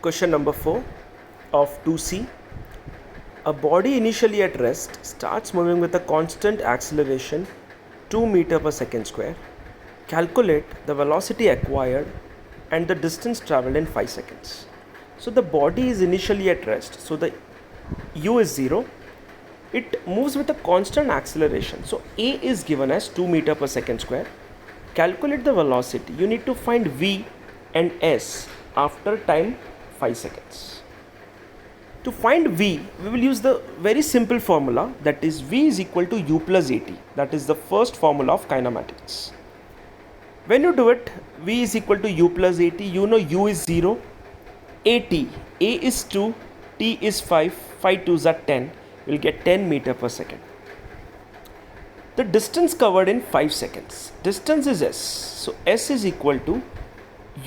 Question number 4 of 2C. A body initially at rest starts moving with a constant acceleration 2 meter per second square. Calculate the velocity acquired and the distance traveled in 5 seconds. So the body is initially at rest. So the u is 0. It moves with a constant acceleration. So a is given as 2 meter per second square. Calculate the velocity. You need to find v and s after time 5 seconds. To find v, we will use the very simple formula, that is v is equal to u plus at. That is the first formula of kinematics. When you do it, v is equal to u plus at, you know u is 0, at, a is 2, t is 5, 5 2s are 10, you will get 10 meter per second. The distance covered in 5 seconds, distance is s, so s is equal to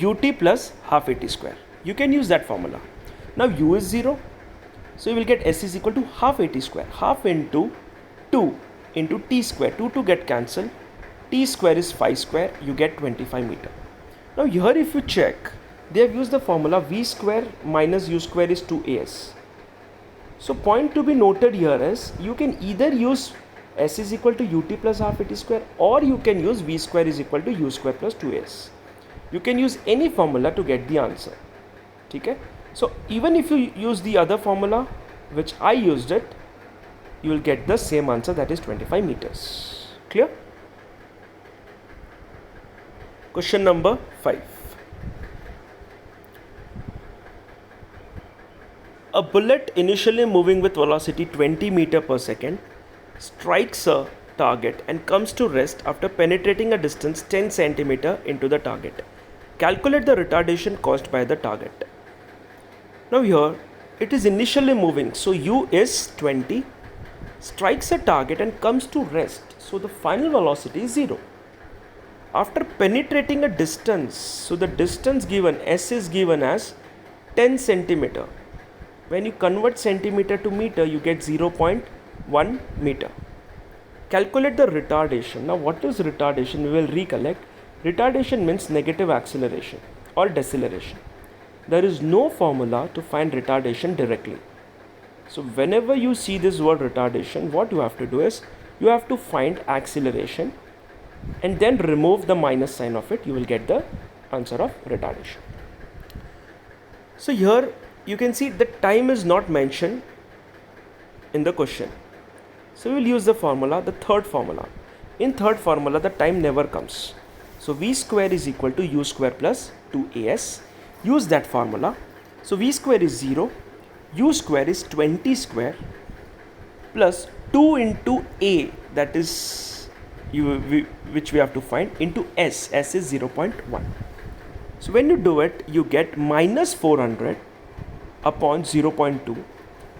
ut plus half at square. You can use that formula. Now u is 0, so you will get s is equal to half at square, half into 2 into t square, 2 to get cancelled, t square is 5 square, you get 25 meter. Now here if you check, they have used the formula v square minus u square is 2as. So point to be noted here is, you can either use s is equal to ut plus half at square, or you can use v square is equal to u square plus 2s. You can use any formula to get the answer. Okay? So even if you use the other formula which I used it, you will get the same answer, that is 25 meters. Clear? Question number 5. A bullet initially moving with velocity 20 meter per second strikes a target and comes to rest after penetrating a distance 10 centimeter into the target. Calculate the retardation caused by the target. Now here it is initially moving, so u is 20, strikes a target and comes to rest, so the final velocity is 0. After penetrating a distance, so the distance given, s is given as 10 centimeter. When you convert centimeter to meter, you get 0.1 meter. Calculate the retardation. Now what is retardation? We will recollect. Retardation means negative acceleration or deceleration. There is no formula to find retardation directly. So whenever you see this word retardation, what you have to do is, you have to find acceleration and then remove the minus sign of it. You will get the answer of retardation. So here you can see the time is not mentioned in the question. So we will use the formula, the third formula. In third formula, the time never comes. So v square is equal to u square plus 2as. Use that formula. So v square is 0, u square is 20 square plus 2 into a, that is which we have to find, into s is 0.1. So when you do it, you get minus 400 upon 0.2.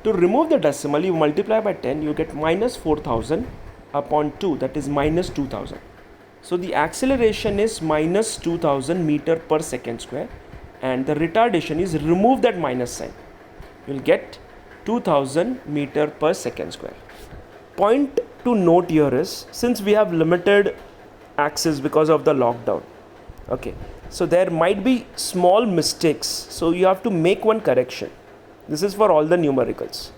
To remove the decimal, you multiply by 10, you get minus 4000 upon 2, that is minus 2000. So the acceleration is minus 2000 meter per second square, and the retardation is remove that minus sign. You will get 2000 meter per second square. Point to note here is, since we have limited access because of the lockdown, okay, so there might be small mistakes, so you have to make one correction. This is for all the numericals.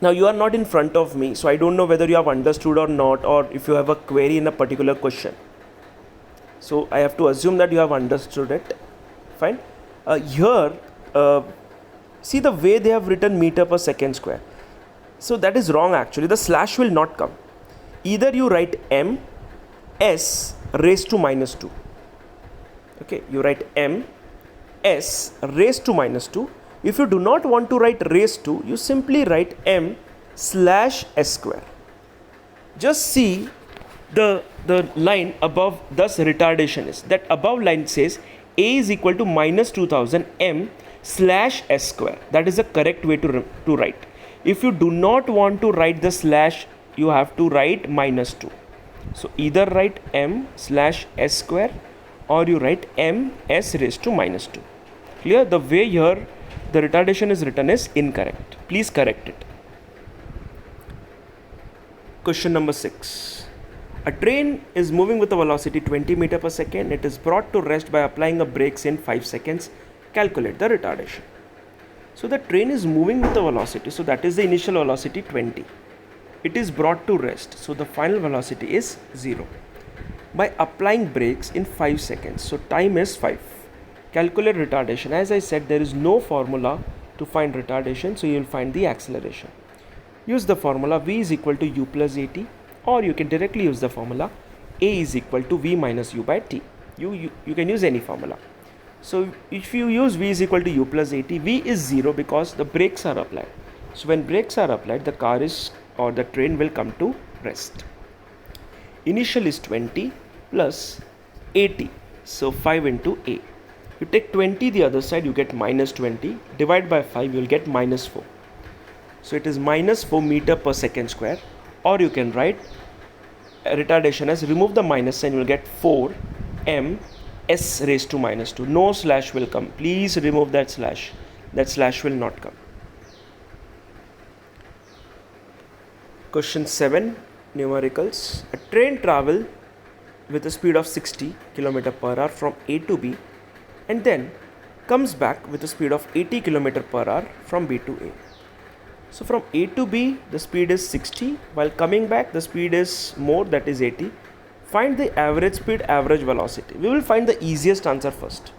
Now you are not in front of me, so I don't know whether you have understood or not, or if you have a query in a particular question. So I have to assume that you have understood it. Fine. Here, see the way they have written meter per second square. So that is wrong actually. The slash will not come. Either you write m s raised to minus 2. Okay, you write m s raised to minus 2. If you do not want to write raised to, you simply write m slash s square. Just see the line above, thus retardation is. That above line says a is equal to minus 2000 m slash s square. That is the correct way to write. If you do not want to write the slash, you have to write minus 2. So either write m slash s square, or you write m s raised to minus 2. Clear? The way here the retardation is written is incorrect. Please correct it. Question number 6. A train is moving with a velocity 20 meter per second. It is brought to rest by applying a brakes in 5 seconds. Calculate the retardation. So the train is moving with the velocity, so that is the initial velocity 20. It is brought to rest, so the final velocity is 0. By applying brakes in 5 seconds, so time is 5. Calculate retardation. As I said, there is no formula to find retardation, so you will find the acceleration. Use the formula v is equal to u plus at, or you can directly use the formula a is equal to v minus u by t. You can use any formula. So if you use v is equal to u plus at, v is 0 because the brakes are applied. So when brakes are applied, the car is or the train will come to rest. Initial is 20 plus 80, so 5 into a. You take 20 the other side, you get minus 20, divide by 5, you will get minus 4. So it is minus 4 meter per second square, or you can write retardation as, remove the minus sign, you will get 4 m s raised to minus 2. No slash will come. Please remove that slash. That slash will not come. Question 7, numericals. A train travel with a speed of 60 km per hour from A to B and then comes back with a speed of 80 km per hour from B to A. So from A to B the speed is 60, while coming back the speed is more, that is 80. Find the average speed, average velocity. We will find the easiest answer first.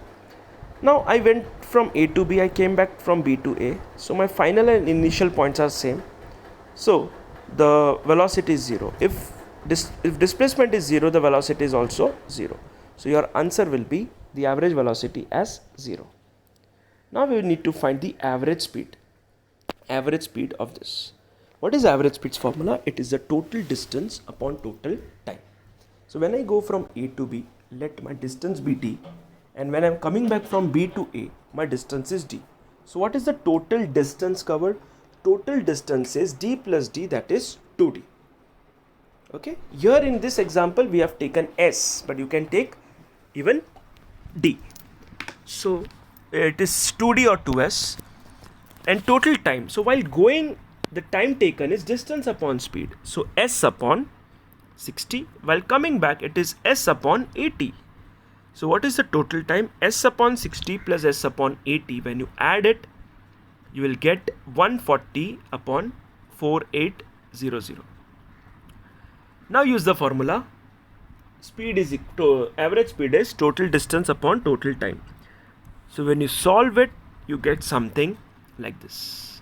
Now I went from A to B, I came back from B to A. So my final and initial points are same. So the velocity is 0. If displacement is 0, the velocity is also 0. So your answer will be the average velocity as 0. Now we need to find the average speed. Average speed of this. What is average speed's formula? It is the total distance upon total time. So when I go from A to B, let my distance be d, and when I am coming back from B to A, my distance is d. So what is the total distance covered? Total distance is d plus d, that is 2d. Okay, here in this example we have taken s, but you can take even d. So it is 2d or 2s. And total time, so while going, the time taken is distance upon speed, so s upon 60, while coming back it is s upon 80. So what is the total time? S upon 60 plus s upon 80, when you add it, you will get 140 upon 4800. Now use the formula. Speed is average speed is total distance upon total time. So when you solve it, you get something like this.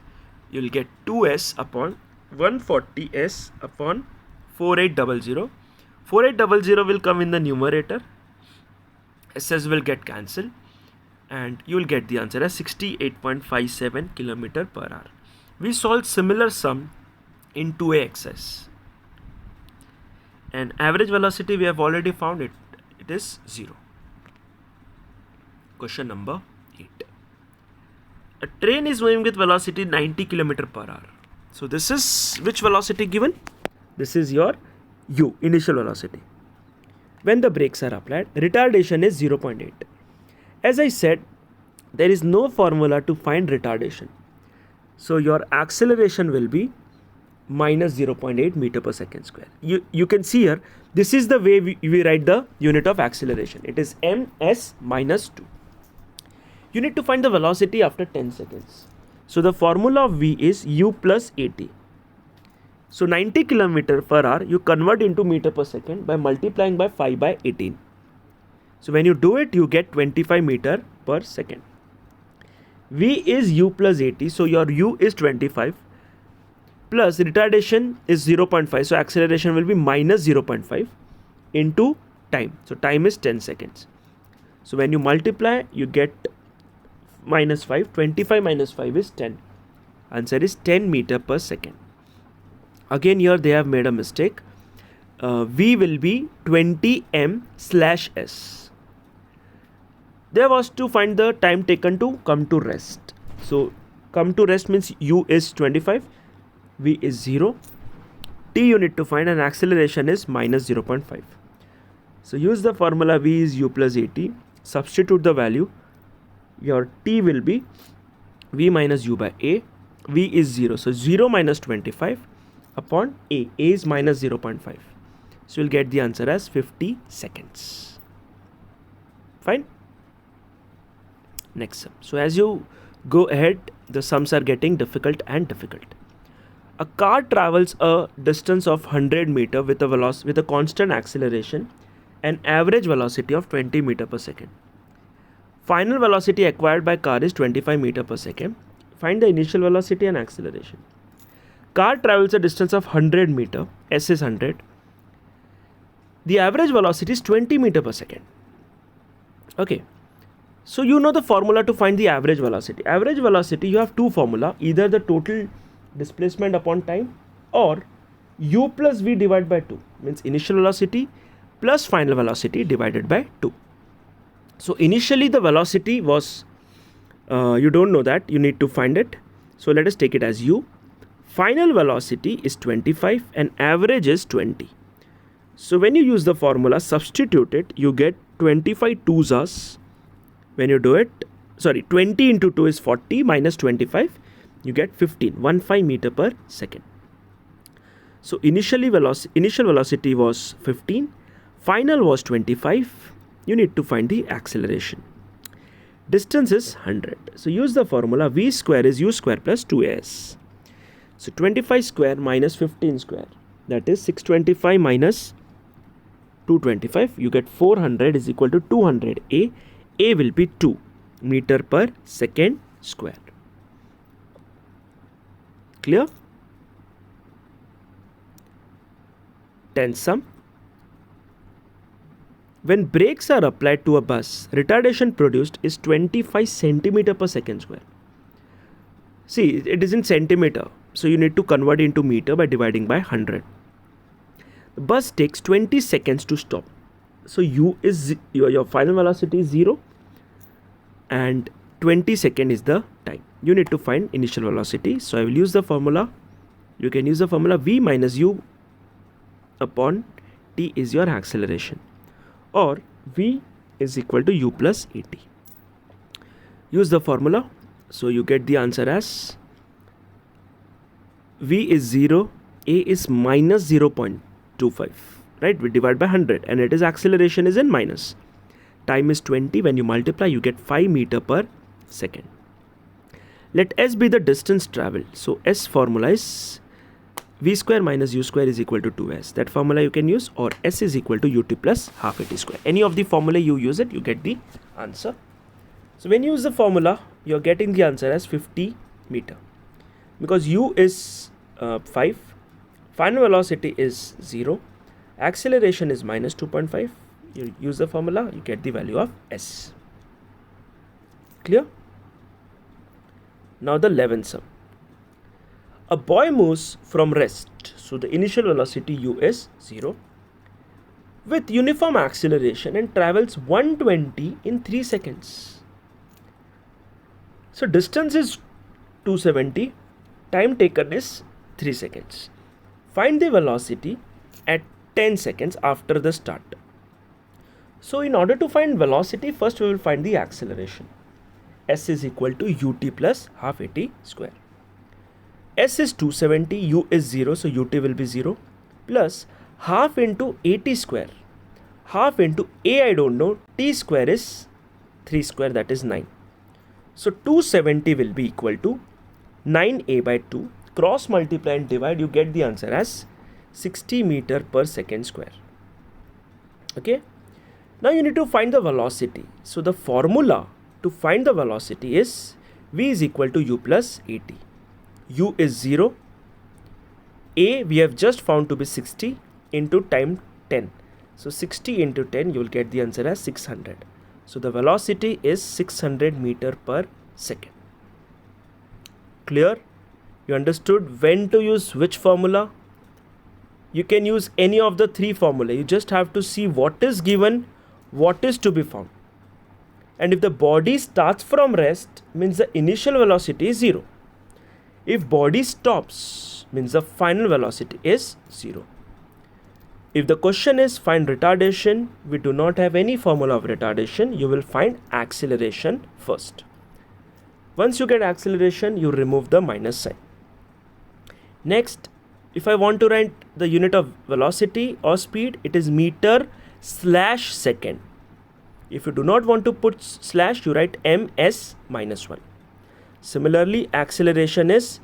You will get 2s upon 140s upon 4800. 4800 will come in the numerator. SS will get cancelled, and you will get the answer as 68.57 km per hour. We solved similar sum in 2AXS. And average velocity we have already found it. It is 0. Question number 8. A train is moving with velocity 90 km per hour. So this is which velocity given? This is your u, initial velocity. When the brakes are applied, retardation is 0.8. As I said, there is no formula to find retardation. So your acceleration will be minus 0.8 meter per second square. You can see here, this is the way we write the unit of acceleration. It is ms minus 2. You need to find the velocity after 10 seconds. So the formula of v is u plus at. So 90 km per hour you convert into meter per second by multiplying by 5 by 18. So when you do it, you get 25 meter per second. V is u plus at, so your u is 25 plus retardation is 0.5, so acceleration will be minus 0.5 into time. So time is 10 seconds. So when you multiply, you get minus 5. 25 minus 5 is 10. Answer is 10 meter per second. Again here they have made a mistake. V will be 20 m slash s. There was to find the time taken to come to rest. So come to rest means u is 25, v is 0, t you need to find, and acceleration is minus 0.5. So use the formula v is u plus at, substitute the value. Your t will be v minus u by a, v is 0, so 0 minus 25 upon a is minus 0.5. So you'll get the answer as 50 seconds. Fine. next sum. So as you go ahead, the sums are getting difficult and difficult. A car travels a distance of 100 meter with a constant acceleration and average velocity of 20 meter per second. Final velocity acquired by car is 25 meter per second. Find the initial velocity and acceleration. Car travels a distance of 100 meter, S is 100. The average velocity is 20 meter per second. Okay. So you know the formula to find the average velocity. Average velocity, you have two formula, either the total displacement upon time or u plus v divided by 2, means initial velocity plus final velocity divided by 2. So initially the velocity was, you don't know that, you need to find it. So let us take it as u. Final velocity is 25 and average is 20. So when you use the formula, substitute it, you get 25 twos as, when you do it, 20 into 2 is 40 minus 25, you get 15 meter per second. So initial velocity was 15, final was 25. You need to find the acceleration. Distance is 100. So use the formula, v square is u square plus 2as. So 25 square minus 15 square, that is 625 minus 225, you get 400 is equal to 200 a. A will be 2 meter per second square. Clear? 10th sum. When brakes are applied to a bus, retardation produced is 25 centimeter per second square. See, it is in centimeter, so you need to convert into meter by dividing by 100. The bus takes 20 seconds to stop. So u is your final velocity is 0 and 20 second is the time. You need to find initial velocity. So I will use the formula. You can use the formula, v minus u upon t is your acceleration, or v is equal to u plus at. Use the formula. So you get the answer as v is 0, a is minus 0.25, right? We divide by 100 and it is acceleration is in minus. Time is 20. When you multiply, you get 5 meter per second. Let s be the distance traveled. So s formula is v square minus u square is equal to 2s. That formula you can use, or s is equal to ut plus half at square. Any of the formula you use it, you get the answer. So when you use the formula, you are getting the answer as 50 meter. Because u is 5, final velocity is 0, acceleration is minus 2.5. You use the formula, you get the value of s. Clear? Now the 11th sum. A boy moves from rest, so the initial velocity u is 0, with uniform acceleration and travels 120 in 3 seconds. So distance is 270, time taken is 3 seconds. Find the velocity at 10 seconds after the start. So in order to find velocity, first we will find the acceleration. S is equal to ut plus half at square. S is 270, u is 0, so ut will be 0, plus half into at square. Half into a I don't know, t square is 3 square, that is 9. So 270 will be equal to 9a by 2. Cross multiply and divide, you get the answer as 60 meter per second square. Okay. Now you need to find the velocity. So the formula to find the velocity is v is equal to u plus at. U is 0. A we have just found to be 60 into time 10. So 60 into 10, you will get the answer as 600. So the velocity is 600 meter per second. Clear? You understood when to use which formula? You can use any of the 3 formula. You just have to see what is given, what is to be found. And if the body starts from rest, means the initial velocity is 0. If body stops, means the final velocity is 0. If the question is find retardation, we do not have any formula of retardation. You will find acceleration first. Once you get acceleration, you remove the minus sign. Next, if I want to write the unit of velocity or speed, it is meter/second. If you do not want to put slash, you write ms minus 1. Similarly, acceleration is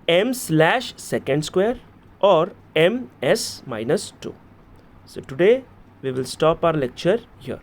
m slash second square or ms minus 2. So today we will stop our lecture here.